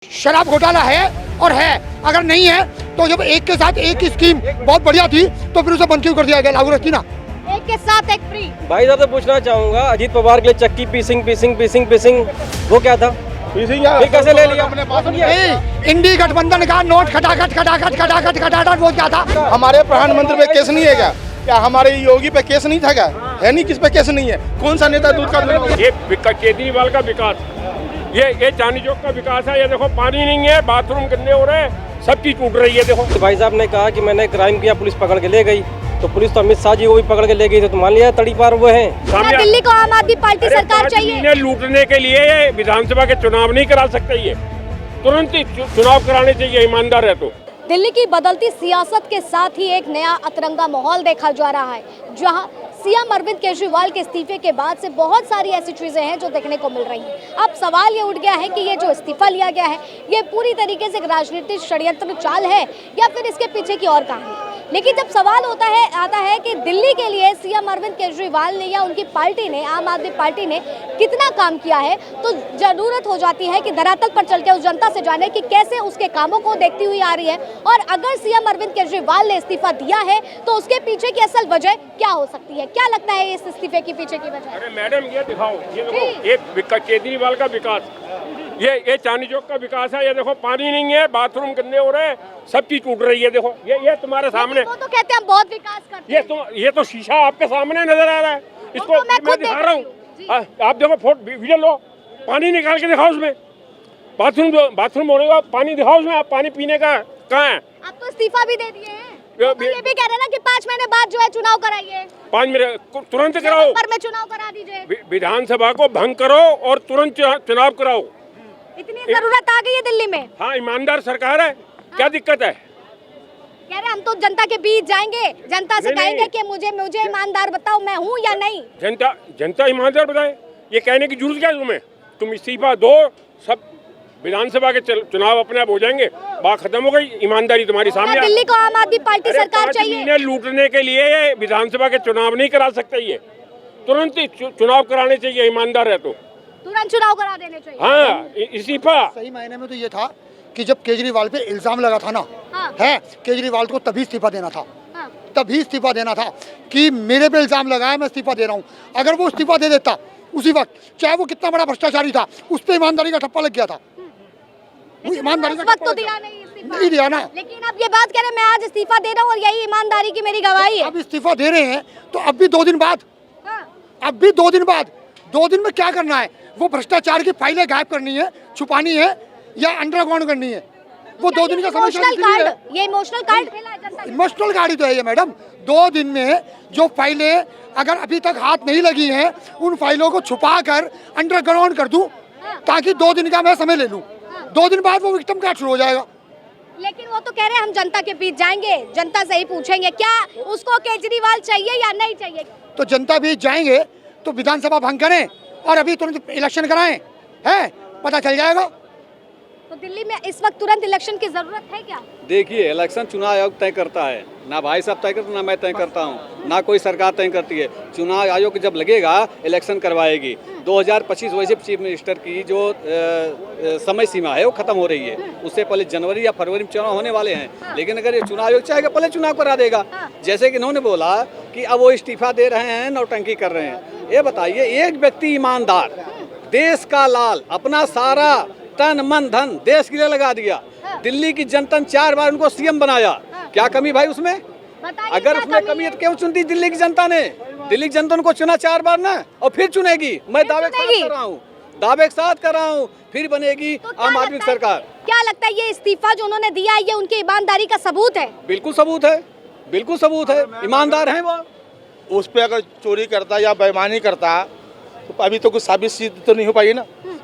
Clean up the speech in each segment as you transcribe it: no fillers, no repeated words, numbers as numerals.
शराब घोटाला है और है, अगर नहीं है तो जब एक के साथ एक की स्कीम बहुत बढ़िया थी तो फिर उसे बंद क्यों कर दिया गया? लागू रखी ना, एक के साथ एक फ्री। भाई साहब से पूछना चाहूंगा, अजीत पवार के लिए चक्की पीसिंग वो क्या था? फिर कैसे ले लिया? इंडी गठबंधन का नोट खटाखट वो क्या था? हमारे प्रधानमंत्री पे केस नहीं है क्या हमारे योगी पे केस नहीं था क्या? है नहीं, किस पे केस नहीं है? कौन सा नेता दूध का दूध? ये केजरीवाल का विकास, ये चांदी चौक का विकास है। ये देखो पानी नहीं है, बाथरूम गंदे हो रहे हैं, सब चीज टूट रही है। देखो तो भाई साहब ने कहा कि मैंने क्राइम किया, पुलिस पकड़ के ले गई, तो पुलिस तो अमित शाह जी को भी पकड़ के ले गई, तो मान लिया तड़ी पार वो है। क्या दिल्ली को आम आदमी पार्टी सरकार चाहिए? इन्हें लूटने के लिए ये विधानसभा के चुनाव नहीं करा सकते, ये तुरंत ही चुनाव कराने चाहिए, ईमानदार है तो। दिल्ली की बदलती सियासत के साथ ही एक नया अतरंगा माहौल देखा जा रहा है, जहां सीएम अरविंद केजरीवाल के इस्तीफे के बाद से बहुत सारी ऐसी चीजें हैं जो देखने को मिल रही हैं। अब सवाल ये उठ गया है कि ये जो इस्तीफा लिया गया है ये पूरी तरीके से एक राजनीतिक षड्यंत्र चाल है या फिर इसके पीछे की और कहानी। लेकिन जब सवाल आता है कि दिल्ली के लिए सीएम अरविंद केजरीवाल ने या उनकी पार्टी ने, आम आदमी पार्टी ने कितना काम किया है, तो जरूरत हो जाती है कि धरातल पर चल के उस जनता से जाने कि कैसे उसके कामों को देखती हुई आ रही है, और अगर सीएम अरविंद केजरीवाल ने इस्तीफा दिया है तो उसके पीछे की असल वजह क्या हो सकती है? क्या लगता है इस इस्तीफे के पीछे की वजह? अरे मैडम ये दिखाओ, ये देखो एक केजरीवाल का विकास, ये चांदी चौक का विकास है। ये देखो पानी नहीं है, बाथरूम गंदे हो रहे हैं, सब चीज टूट रही है। देखो ये तुम्हारे सामने। वो तो कहते हैं हम बहुत विकास करते हैं। ये तो शीशा आपके सामने नजर आ रहा है, इसको तो मैं दिखा रहा हूँ। आप देखो वीडियो लो, पानी निकाल के दिखाओ उसमें, बाथरूम होने का पानी दिखाओ उसमें। आप पानी पीने का कहाँ है? आप तो इस्तीफा भी दे दिए हैं। तो ये भी कह रहे हैं ना कि 5 महीने बाद जो है चुनाव कराइए, 5 महीने तुरंत कराओ, नवंबर में चुनाव करा दीजिए, विधानसभा को भंग करो और तुरंत चुनाव कराओ। इतनी जरूरत आ गई है दिल्ली में। हाँ, ईमानदार सरकार है, क्या दिक्कत है? कह रहे हम तो जनता के बीच जाएंगे, जनता से कहेंगे कि मुझे ईमानदार बताओ, मैं हूँ या नहीं। जनता ईमानदार बताए, ये कहने की जरूरत क्या है तुम्हें? तुम इस्तीफा दो, सब विधानसभा के चुनाव अपने आप हो जाएंगे, बात खत्म हो गई। ईमानदारी तुम्हारी सामने। दिल्ली को आम आदमी पार्टी सरकार चाहिए। इन्हें लूटने के लिए ये विधानसभा के चुनाव नहीं करा सकते, ये तुरंत ही चुनाव कराने चाहिए, ईमानदार है तो तुरंत चुनाव करा देने चाहिए। हाँ, इस्तीफा सही मायने में तो ये था कि जब केजरीवाल पे इल्जाम लगा था ना, है केजरीवाल को तभी इस्तीफा देना था, तभी इस्तीफा देना था कि मेरे पे इल्जाम लगाया, मैं इस्तीफा दे रहा हूँ। अगर वो इस्तीफा दे देता उसी वक्त, चाहे वो कितना बड़ा भ्रष्टाचारी था, उस पर ईमानदारी का ठप्पा लग गया था। वो ईमानदारी का वक्त तो दिया नहीं दिया ना। लेकिन अब ये बात कह रहे मैं आज इस्तीफा दे रहा हूँ और यही ईमानदारी की मेरी गवाही है। अब इस्तीफा दे रहे हैं तो अब भी 2 दिन बाद, अब भी 2 दिन बाद, 2 दिन में क्या करना है? वो भ्रष्टाचार की फाइलें गायब करनी है, छुपानी है या अंडरग्राउंड करनी है? वो 2 दिन का समय ये इमोशनल कार्ड खेला है जनता ने। इमोशनल कार्ड ही तो है ये मैडम। 2 दिन में जो फाइलें अगर अभी तक हाथ नहीं लगी हैं, उन फाइलों को छुपा कर अंडरग्राउंड कर दूं ताकि 2 दिन का मैं समय ले लूं। 2 दिन बाद वो विक्टिम कार्ड शुरू हो जाएगा। लेकिन वो तो कह रहे हैं हम जनता के बीच जाएंगे, जनता से ही पूछेंगे क्या उसको केजरीवाल चाहिए या नहीं चाहिए। तो जनता बीच जाएंगे तो विधानसभा भंग करें और अभी तुरंत इलेक्शन कराएं, है पता चल जाएगा। तो दिल्ली में इस वक्त तुरंत इलेक्शन की जरूरत है क्या? देखिए, इलेक्शन चुनाव आयोग तय करता है, ना भाई साहब तय करते, ना मैं तय करता हूँ, ना कोई सरकार तय करती है। चुनाव आयोग जब लगेगा इलेक्शन करवाएगी। 2025 वैसे चीफ मिनिस्टर की जो समय सीमा है वो खत्म हो रही है, उससे पहले जनवरी या फरवरी में चुनाव होने वाले हैं। लेकिन अगर ये चुनाव आयोग चाहेगा पहले चुनाव करा देगा। जैसे कि इन्होंने बोला कि अब वो इस्तीफा दे रहे हैं, नौटंकी कर रहे हैं। ये बताइए, एक व्यक्ति ईमानदार, देश का लाल, अपना सारा तन मन धन देश के लिए लगा दिया, दिल्ली की जनता ने 4 बार उनको सीएम बनाया, क्या कमी भाई उसमें? अगर उसमें कमी है तो क्यों चुनती दिल्ली की जनता ने? दिल्ली की जनता को चुना 4 बार ना, और फिर चुनेगी। मैं दावे के साथ कर रहा हूँ, फिर बनेगी आम आदमी की सरकार। क्या लगता है ये इस्तीफा जो उन्होंने दिया है ये उनकी ईमानदारी का सबूत है? बिल्कुल सबूत है, बिल्कुल सबूत है, ईमानदार है वो। उस पर अगर चोरी करता या बेईमानी करता तो अभी तो कुछ साबित सिद्ध तो नहीं हो पाई ना,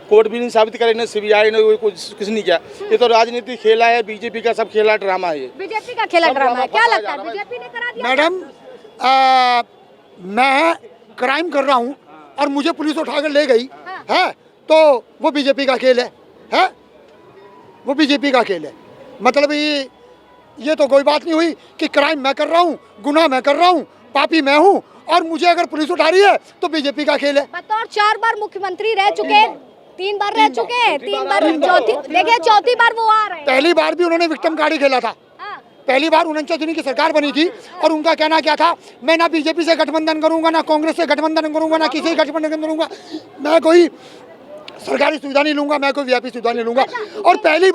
कोर्ट भी नहीं साबित करे, ना सीबीआई ने कुछ नहीं किया। ये तो राजनीति खेला है, बीजेपी का सब खेला ड्रामा है, ये बीजेपी का खेला ड्रामा है। क्या लगता है बीजेपी ने करा दिया? मैडम मैं क्राइम कर रहा हूँ और मुझे पुलिस उठाकर ले गई है तो वो बीजेपी का खेल है, वो बीजेपी का खेल है। मतलब ये तो कोई बात नहीं हुई कि क्राइम मैं कर रहा हूँ, गुनाह मैं कर रहा हूँ, पापी मैं हूँ और मुझे अगर पुलिस उठा रही है तो बीजेपी का खेल है। बतौर 4 बार मुख्यमंत्री रह चुके 3 बार रह चुके हैं, 3 बार, चौथी बार वो आ रहे हैं। पहली बार भी उन्होंने विक्टिम कार्ड ही खेला था। हाँ। पहली बार 49 दिन की सरकार बनी थी और उनका कहना क्या था, मैं ना बीजेपी से गठबंधन करूंगा, ना कांग्रेस से गठबंधन करूंगा, ना किसी गठबंधन करूंगा, मैं कोई सरकारी सुविधा नहीं लूंगा, मैं कोई वीआईपी सुविधा नहीं लूंगा। और पहली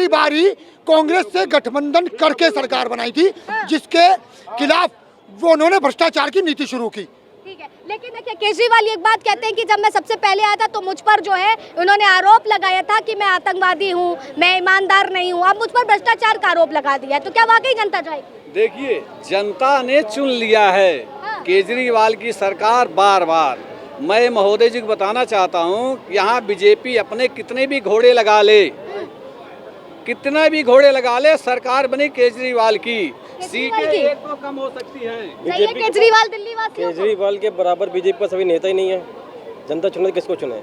बार ही कांग्रेस से गठबंधन करके सरकार बनाई थी, जिसके खिलाफ वो उन्होंने भ्रष्टाचार की नीति शुरू की। ठीक है, लेकिन देखिए केजरीवाल एक बात कहते हैं कि जब मैं सबसे पहले आया था तो मुझ पर जो है उन्होंने आरोप लगाया था कि मैं आतंकवादी हूँ, मैं ईमानदार नहीं हूँ। अब मुझ पर भ्रष्टाचार का आरोप लगा दिया है, तो क्या वाकई जनता जाएगी? देखिए, जनता ने चुन लिया है केजरीवाल की सरकार बार बार। मैं महोदय जी को बताना चाहता हूँ, यहाँ बीजेपी अपने कितने भी घोड़े लगा ले, सरकार बनी केजरीवाल की, सीटें एक तो कम हो सकती है। सही है, केजरीवाल दिल्ली वासियों को। केजरीवाल के बराबर बीजेपी का सभी नेता ही नहीं है। जनता चुने तो किसको चुने?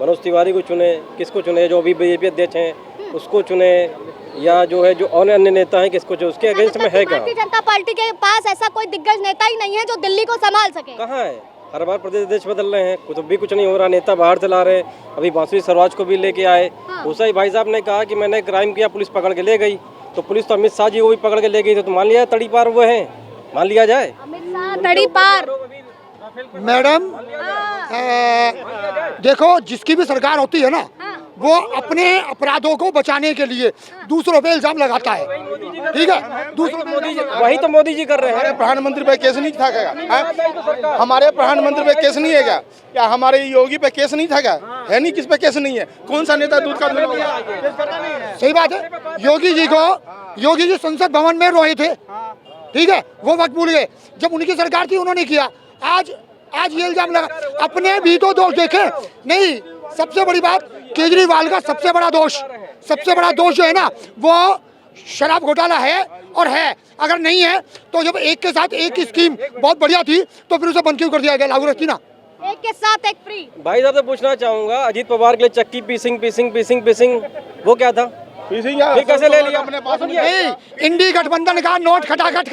मनोज तिवारी को चुने, किसको चुने? जो अभी बीजेपी अध्यक्ष हैं उसको चुने, या जो है जो अन्य नेता हैं किसको चुने? उसके अगेंस्ट में है क्या? भारतीय जनता पार्टी के पास ऐसा कोई दिग्गज नेता ही नहीं है जो दिल्ली को संभाल सके। कहाँ है? हर बार प्रदेश अध्यक्ष बदल रहे हैं, कुछ नहीं हो रहा, नेता बाहर चला रहे। अभी बांसुरी स्वराज को भी लेके आए। उषा ही भाई साहब ने कहा कि मैंने क्राइम किया, पुलिस पकड़ के ले गई, तो पुलिस तो अमित शाह जी को भी पकड़ के ले गई, तो मान लिया तड़ी पार वो है, मान लिया जाए। अमित शाह तड़ी पार। मैडम देखो, जिसकी भी सरकार होती है ना, वो अपने अपराधों को बचाने के लिए दूसरों पे इल्जाम लगाता है। ठीक है, दूसरों पे वही तो मोदी जी कर रहे हैं। प्रधानमंत्री पे केस नहीं था क्या? हमारे प्रधानमंत्री पे केस नहीं है क्या? क्या हमारे योगी पे केस नहीं था क्या? है नहीं, किस पे केस नहीं है? कौन सा नेता दूध का दूध? सही बात है। योगी जी संसद भवन में रोए थे, ठीक है, वो वक्त भूल गए जब उनकी सरकार थी, उन्होंने किया। आज ये इल्जाम लगा, अपने भी तो दोष देखे नहीं। सबसे बड़ी बात, केजरीवाल का सबसे बड़ा दोष जो है ना, वो शराब घोटाला है। और है, अगर नहीं है तो जब एक के साथ एक स्कीम बहुत बढ़िया थी तो फिर उसे बंद क्यों कर दिया गया? लागू रखती ना, एक के साथ एक फ्री। भाई साहब से पूछना चाहूंगा, अजीत पवार के लिए चक्की पीसिंग वो क्या था? फिर कैसे ले लिया? इंडी गठबंधन का नोट खटाखट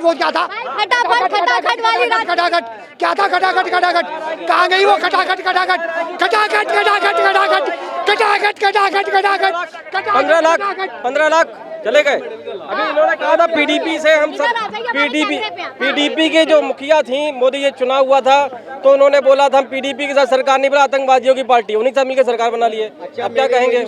वो क्या था? खटाखट वाली रात। खटाखट क्या था? खटाखट कहाँ गई वो? खटाखट 15 लाख चले गए। अभी इन्होंने कहा था पीडीपी से हम सब, पीडीपी के जो मुखिया थी, मोदी ये चुनाव हुआ था तो उन्होंने बोला था हम पीडीपी के साथ सरकार नहीं बना, आतंकवादियों की पार्टी, उन्हीं के साथ मिलकर सरकार बना ली है। अब क्या कहेंगे?